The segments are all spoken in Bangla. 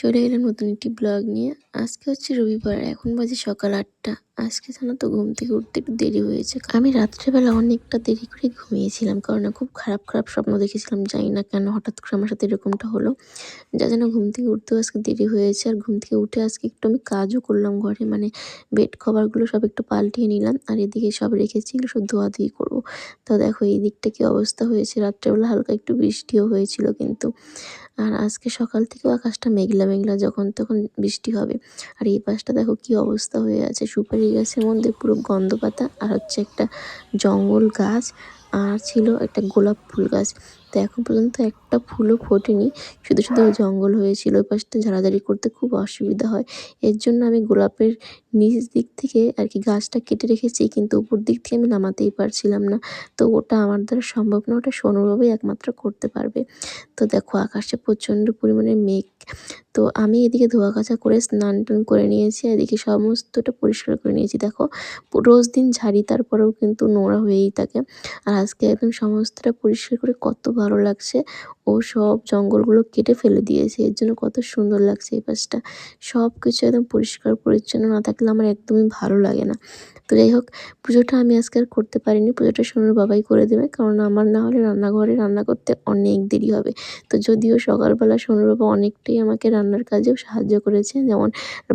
চলে এলাম নতুন একটি ব্লগ নিয়ে। আজকে হচ্ছে রবিবার, এখন বাজে সকাল ৮টা। আজকে জানো তো ঘুম থেকে উঠতে একটু দেরি হয়েছে। আমি রাত্রেবেলা অনেকটা দেরি করে ঘুমিয়েছিলাম, কারণ খুব খারাপ খারাপ স্বপ্ন দেখেছিলাম। জানি না কেন হঠাৎ করে আমার সাথে এরকমটা হলো, যার জন্য ঘুম থেকে উঠতেও আজকে দেরি হয়েছে। আর ঘুম থেকে উঠে আজকে একটু আমি কাজও করলাম ঘরে, মানে বেড কভারগুলো সব একটু পাল্টিয়ে নিলাম। আর এদিকে সব রেখেছি, এগুলো সব ধোয়াধুয়ি করবো। তো দেখো এই দিকটা কি অবস্থা হয়েছে। রাত্রেবেলা হালকা একটু বৃষ্টিও হয়েছিল কিন্তু। আর আজকে সকাল থেকেও আকাশটা মেঘলা মেঘলা, যখন তখন বৃষ্টি হবে। আর এই পাশটা দেখো কি অবস্থা হয়ে আছে, সুপারি গাছের মধ্যে পুরো গন্ধ পাতা, আর হচ্ছে একটা জঙ্গল গাছ, আর ছিল একটা গোলাপ ফুল গাছ। তো এখন পর্যন্ত একটা ফুলও ফোটেনি, শুধু শুধু জঙ্গল হয়েছিল। ওই পাশটা ঝাড়াঝাড়ি করতে খুব অসুবিধা হয়। এর জন্য আমি গোলাপের নিচ দিক থেকে আর কি গাছটা কেটে রেখেছি, কিন্তু উপর দিক থেকে আমি নামাতেই পারছিলাম না। তো ওটা আমার দ্বারা সম্ভব না, ওটা সোনুবাবুই একমাত্র করতে পারবে। তো দেখো আকাশে প্রচণ্ড পরিমাণে মেঘ। তো আমি এদিকে ধোয়া কাচা করে স্নান টান করে নিয়েছি, এদিকে সমস্তটা পরিষ্কার করে নিয়েছি। দেখো রোজ দিন ঝাড়ি, তারপরেও কিন্তু নোংরা হয়েই থাকে। আর আজকে একদম সমস্তটা পরিষ্কার করে কত ভালো লাগছে। ও সব জঙ্গলগুলো কেটে ফেলে দিয়েছে, এর জন্য কত সুন্দর লাগছে এই পাশটা। সব কিছু একদম পরিষ্কার পরিচ্ছন্ন না থাকলে আমার একদমই ভালো লাগে না। তো যাই হোক, পুজোটা আমি আজকে আর করতে পারিনি, পুজোটা সোনুর বাবাই করে দেবে, কারণ আমার না হলে রান্নাঘরে রান্না করতে অনেক দেরি হবে। তো যদিও সকালবেলা সোনুর বাবা অনেকটাই আমাকে রান্নার কাজেও সাহায্য করেছে, যেমন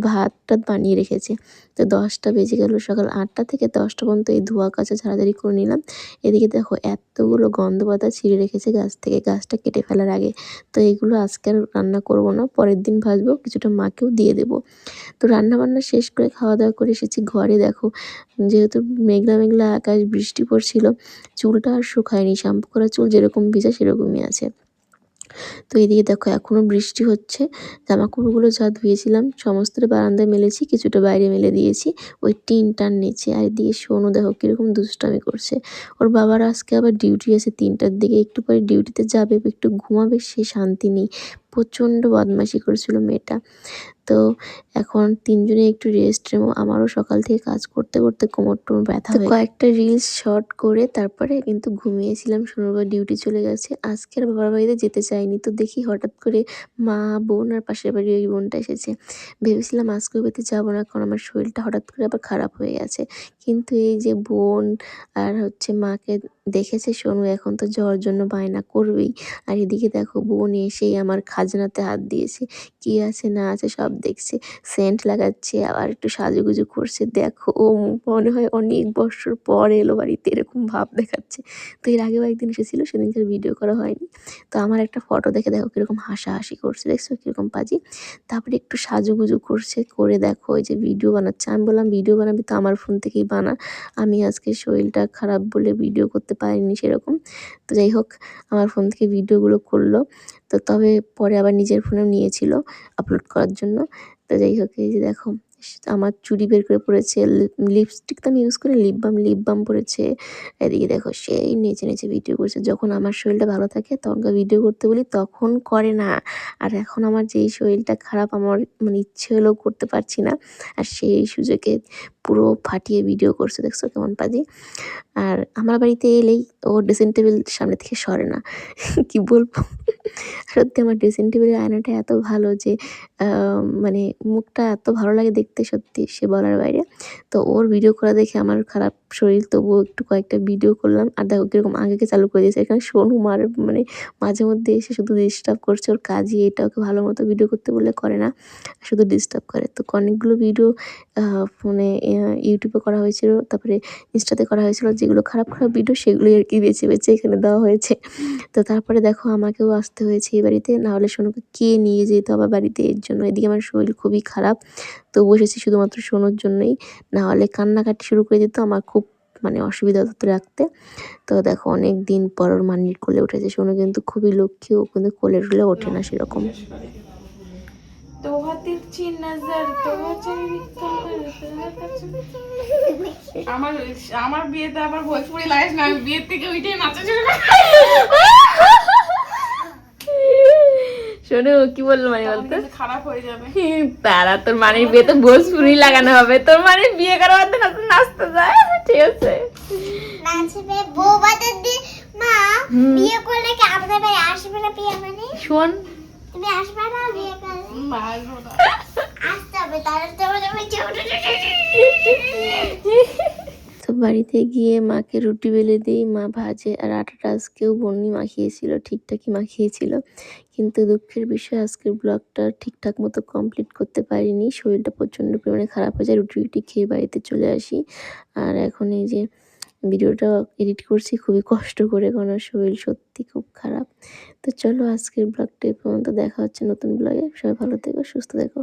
ভাত টাত বানিয়ে রেখেছে। তো 10টা বেজে গেল, সকাল 8টা থেকে 10টা পর্যন্ত এই ধোয়া কাচা ঝাড়াঝাড়ি করে নিলাম। এদিকে দেখো এতগুলো গন্ধ পাতা ছিঁড়ে রেখেছে গাছ থেকে, গাছটা কেটে ফেলার আগে। তো এইগুলো আজকে আর রান্না করবো না, পরের দিন ভাজবো, কিছুটা মাকেও দিয়ে দেবো। তো রান্নাবান্না শেষ করে খাওয়া দাওয়া করে এসেছি ঘরে। দেখো যেহেতু মেঘলা মেঘলা আকাশ, বৃষ্টি পড়ছিল, চুলটা আর শুকায়নি, শ্যাম্পু করা চুল যেরকম ভিজা সেরকমই আছে। তো এদিকে দেখো এখনো বৃষ্টি হচ্ছে। জামাকাপড়গুলো যা ধুয়েছিলাম সমস্তটা বারান্দায় মেলেছি, কিছুটা বাইরে মেলে দিয়েছি ওই টিনটার নিচে। আর এদিকে সোনু দেখো কিরকম দুষ্টামি করছে। ওর বাবার আজকে আবার ডিউটি আছে 3টার দিকে, একটু পরে ডিউটিতে যাবে, একটু ঘুমাবে, সে শান্তি নেই। প্রচণ্ড বদমাইশি করেছিল মেয়েটা। তো এখন তিনজনে একটু রেস্ট নেবো। আমারও সকাল থেকে কাজ করতে করতে কোমর টোমর ব্যথা হয়ে কয়েকটা রিলস শর্ট করে তারপরে কিন্তু ঘুমিয়েছিলাম। শনিবার ডিউটি চলে গেছে, আজকে আর বাবার বাড়িতে যেতে চাইনি। তো দেখি হঠাৎ করে মা, বোন আর পাশের বাড়ির ওই বোনটা এসেছে। ভেবেছিলাম আজকে ওই বাড়িতে যাবো না, কারণ আমার শরীরটা হঠাৎ করে আবার খারাপ হয়ে গেছে। কিন্তু এই যে বোন আর হচ্ছে মাকে দেখেছে সোনু, এখন তো যাওয়ার জন্য বায়না করবেই। আর এদিকে দেখো বোন এসেই আমার খাজনাতে হাত দিয়েছে, কি আছে না আছে সব দেখছে, সেন্ট লাগাচ্ছে, আবার একটু সাজুগুজু করছে। দেখো ও মনে হয় অনেক বছর পর এলো বাড়িতে, এরকম ভাব দেখাচ্ছে। তো এর আগেও একদিন এসেছিল, সেদিনকার ভিডিও করা হয়নি। তো আমার একটা ফটো দেখে দেখো কিরকম হাসাহাসি করছে, দেখছো কিরকম পাজি। তারপরে একটু সাজুগুজু করছে, করে দেখো ওই যে ভিডিও বানাচ্ছে। আমি বললাম ভিডিও বানাবি তো আমার ফোন থেকেই বানা, আমি আজকে শরীরটা খারাপ বলে ভিডিও করতে পারিনি সেরকম। তো যাই হোক, আমার ফোন থেকে ভিডিওগুলো করলো। তো তবে পরে আবার নিজের ফোনেও নিয়েছিল আপলোড করার জন্য। তো যাই হোক, এই যে দেখো আমার চুড়ি বের করে পড়েছে, লিপস্টিক তো আমি ইউজ করি, লিপ বাম পড়েছে। এদিকে দেখো সেই নেচে নেচে ভিডিও করছে। যখন আমার শরীরটা ভালো থাকে তখনকার ভিডিও করতে বলি, তখন করে না। আর এখন আমার যেই শরীরটা খারাপ, আমার মানে ইচ্ছে হলেও করতে পারছি না, আর সেই সুযোগে পুরো ফাটিয়ে ভিডিও করছে। দেখছো কেমন পাজি। আর আমার বাড়িতে এলেই ও ড্রেসিং টেবিল সামনে থেকে সরে না। কি বলবো, সত্যি আমার ড্রেসিং টেবিলের আয়নাটা এত ভালো যে মানে মুখটা এত ভালো লাগে দেখতে, সত্যি সে বলার বাইরে। তো ওর ভিডিও করা দেখে আমার খারাপ শরীর, তবুও একটু কয়েকটা ভিডিও করলাম। আর দেখো কিরকম আগেকে চালু করে দিয়েছে। এখানে সোনু মার মানে মাঝে মধ্যে এসে শুধু ডিস্টার্ব করছে, ওর কাজই এটা, ওকে ভালো মতো ভিডিও করতে বললে করে না, শুধু ডিস্টার্ব করে। তো অনেকগুলো ভিডিও ফোনে ইউটিউবে করা হয়েছিল, তারপরে ইনস্টাতে করা হয়েছিল, যেগুলো খারাপ খারাপ ভিডিও সেগুলোই আর কি বেছে বেছে এখানে দেওয়া হয়েছে। তো তারপরে দেখো আমাকেও আসতে হয়েছে এই বাড়িতে, নাহলে সোনুকে কে নিয়ে যেত আবার বাড়িতে, এর জন্য। এদিকে আমার শরীর খুবই খারাপ, তো বসেছি শুধুমাত্র সোনুর জন্যই, নাহলে কান্নাকাটি শুরু করে দিত, আমার খুব মানে অসুবিধা হতো রাখতে। তো দেখো অনেক দিন পর ওর মানির কোলে উঠেছে। সোনু কিন্তু খুবই লক্ষ্মী, ও কিন্তু কোলে টুলে ওঠে না সেরকম। আমার আমার বিয়েতে আবার ভোজপুরি লাইস না, আমি বিয়ের থেকে উঠে নাচা শুরু করি। শোনো কি বললো মানে বলতো, খারাপ হয়ে যাবে। তারা তোর মানির বিয়ে তো ভোজপুরি লাগানো হবে, তোর মানির বিয়ে করার মধ্যে নাচতে যায়, ঠিক আছে নাচবে বউ বাদের দি মা বিয়ে করলে কি আমাদের বাড়ি আসবে না বিয়ে মানে শোন, তুমি আসবে না বিয়ে করে? আসবো না। আসতে হবে, তাহলে তোমার আমি তো বাড়িতে গিয়ে মাকে রুটি বেলে দিই, মা ভাজে। আর আটাটা আজকেও বন্নি মাখিয়েছিল, ঠিকঠাকই মাখিয়েছিল। কিন্তু দুঃখের বিষয় আজকের ব্লগটা ঠিকঠাক মতো কমপ্লিট করতে পারিনি, শরীরটা প্রচণ্ড পরিমাণে খারাপ হয়ে যায়। রুটি রুটি খেয়ে বাড়িতে চলে আসি। আর এখন এই যে ভিডিওটা এডিট করছি খুবই কষ্ট করে, কারণ শরীর সত্যি খুব খারাপ। তো চলো আজকের ব্লগটা এই পর্যন্ত, দেখা হচ্ছে নতুন ব্লগে। সবাই ভালো থেকো, সুস্থ থেকো।